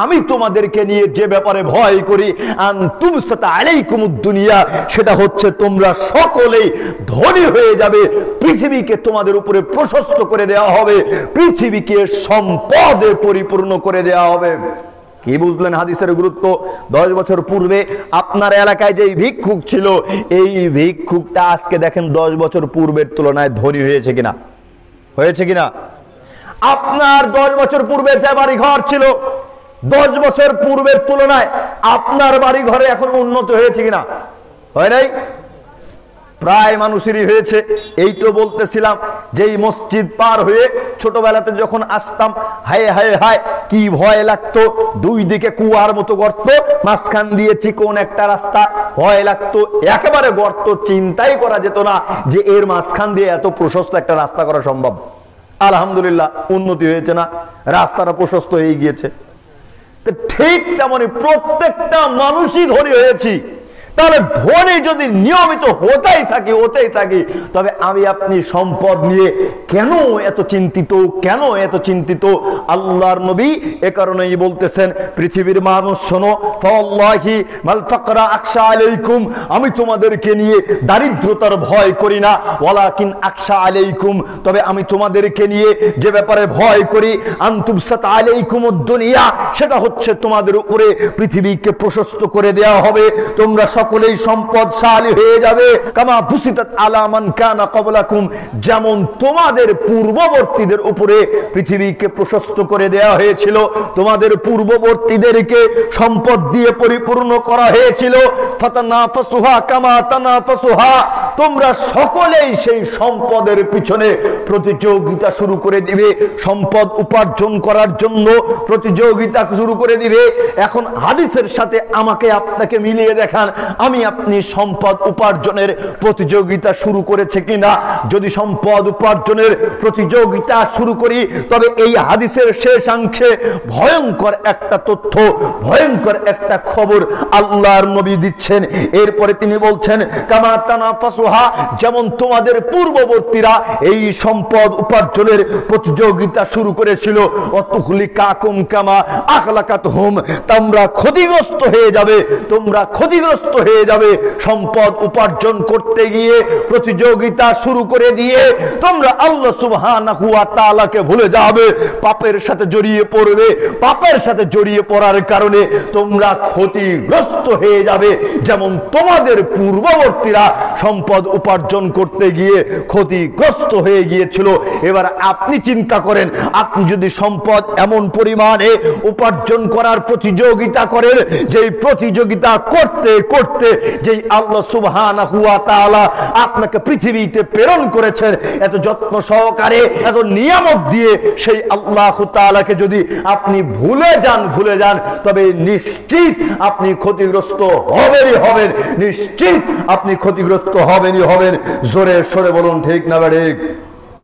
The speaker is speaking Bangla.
আমি তোমাদেরকে নিয়ে যে ব্যাপারে ভয় করি আনতুবসাতা আলাইকুমুদ দুনিয়া, সেটা হচ্ছে তোমরা সকলেই ধনী হয়ে যাবে, পৃথিবীকে তোমাদের উপরে প্রশস্ত করে দেওয়া হবে, পৃথিবীকে সম্পদে পরিপূর্ণ করে দেওয়া হবে। কি বুঝলেন হাদিসের গুরুত্ব? 10 বছর পূর্বে আপনার এলাকায় যে ভিক্ষুক ছিল, এই ভিক্ষুকটা আজকে দেখেন 10 বছর পূর্বের তুলনায় ধনী হয়েছে কিনা? হয়েছে কিনা? আপনার 10 বছর পূর্বের যে বাড়ি ঘর ছিল, 10 বছর পূর্বের তুলনায় আপনার বাড়ি ঘরে এখন উন্নত হয়েছে কিনা? হয় নাই? প্রায় মানুষেরই হয়েছে। এই তো বলতেছিলাম যে এই মসজিদ পার হয়ে ছোটবেলাতে যখন আসতাম, হায় হায় হায় কি ভয় লাগতো, দুই দিকে কুয়ার মতো গর্ত, মাঝখান দিয়ে চিকন একটা রাস্তা, ভয় লাগতো, একেবারে গর্ত, চিন্তাই করা যেত না যে এর মাঝখান দিয়ে এত প্রশস্ত একটা রাস্তা করা সম্ভব। আলহামদুলিল্লাহ উন্নতি হয়েছে না, রাস্তাটা প্রশস্ত হয়ে গিয়েছে। ঠিক তেমনি প্রত্যেকটা মানুষই ধনী হয়েছি। তাহলে ধনী যদি নিয়মিত হতেই থাকি, তবে আমি আপনি সম্পদ নিয়ে কেন এত চিন্তিত, কেন এত চিন্তিত? আল্লাহর নবী এ কারণেই বলতেছেন, পৃথিবীর মানুষ শোনো, ফাওয়াল্লাহি মাল ফাকরা আখশা আলাইকুম, আমি তোমাদেরকে নিয়ে দারিদ্রতার ভয় করি না, ওয়ালাকিন আখশা আলাইকুম, তবে আমি তোমাদেরকে নিয়ে যে ব্যাপারে ভয় করি আনতুবসাত আলাইকুমুদ দুনিয়া, সেটা হচ্ছে তোমাদের উপরে পৃথিবীকে প্রশস্ত করে দেওয়া হবে, তোমরা সকলেই সম্পদশালী হয়ে যাবে। কামা বুসিতাত আলা মান কানা ক্বাবলাকুম, যেমন তোমাদের পূর্ববর্তীদের উপরে পৃথিবীকে প্রশস্ত করে দেওয়া হয়েছিল, তোমাদের পূর্ববর্তীদেরকে সম্পদ দিয়ে পরিপূর্ণ করা হয়েছিল। ফাতানাফাসুহা কামা তানাফাসুহা, তোমরা সকলেই সেই সম্পদের পিছনে প্রতিযোগিতা শুরু করে দিবে, সম্পদ উপার্জন করার জন্য প্রতিযোগিতা শুরু করে দিবে। এখন হাদিসের সাথে আমাকে আপনাকে মিলিয়ে দেখান, আমি আপনি সম্পদ উপার্জনের প্রতিযোগিতা শুরু করেছে কিনা? যদি সম্পদ উপার্জনের প্রতিযোগিতা শুরু করি, তবে এই হাদিসের শেষাংশে ভয়ঙ্কর একটা তথ্য, ভয়ঙ্কর একটা খবর আল্লাহর নবী দিচ্ছেন। এরপরে তিনি বলছেন, কামা তানাফাসুহা, যেমন তোমাদের পূর্ববর্তীরা এই সম্পদ উপার্জনের প্রতিযোগিতা শুরু করেছিল, অতুহলিকাকুম কামা আখলাকাতহুম, তোমরা ক্ষতিগ্রস্ত হয়ে যাবে, তোমরা ক্ষতিগ্রস্ত হয়ে যাবে। সম্পদ উপার্জন করতে গিয়ে প্রতিযোগিতা শুরু করে দিয়ে তোমরা আল্লাহ সুবহানাহু ওয়া তাআলাকে ভুলে যাবে, পাপের সাথে জড়িয়ে পড়বে, পাপের সাথে জড়িয়ে পড়ার কারণে তোমরা ক্ষতিগ্রস্ত হয়ে যাবে, যেমন তোমাদের পূর্ববর্তীরা সম্পদ উপার্জন করতে গিয়ে ক্ষতিগ্রস্ত হয়ে গিয়েছিল। এবার আপনি চিন্তা করেন, আপনি যদি সম্পদ এমন পরিমাণে উপার্জন করার প্রতিযোগিতা করেন, যেই প্রতিযোগিতা করতে করতে যেই আল্লাহ সুবহানাহু ওয়া তাআলা আপনাকে পৃথিবীতে প্রেরণ করেছেন এত যত্ন সহকারে, এত নিয়ামত দিয়ে, সেই আল্লাহ তাআলাকে যদি আপনি ভুলে যান, তবে নিশ্চিত আপনি ক্ষতিগ্রস্ত হবেনই হবেন, নিশ্চিত আপনি ক্ষতিগ্রস্ত হবেনই হবেন। জোরে সরে বলুন ঠিক না ঠিক?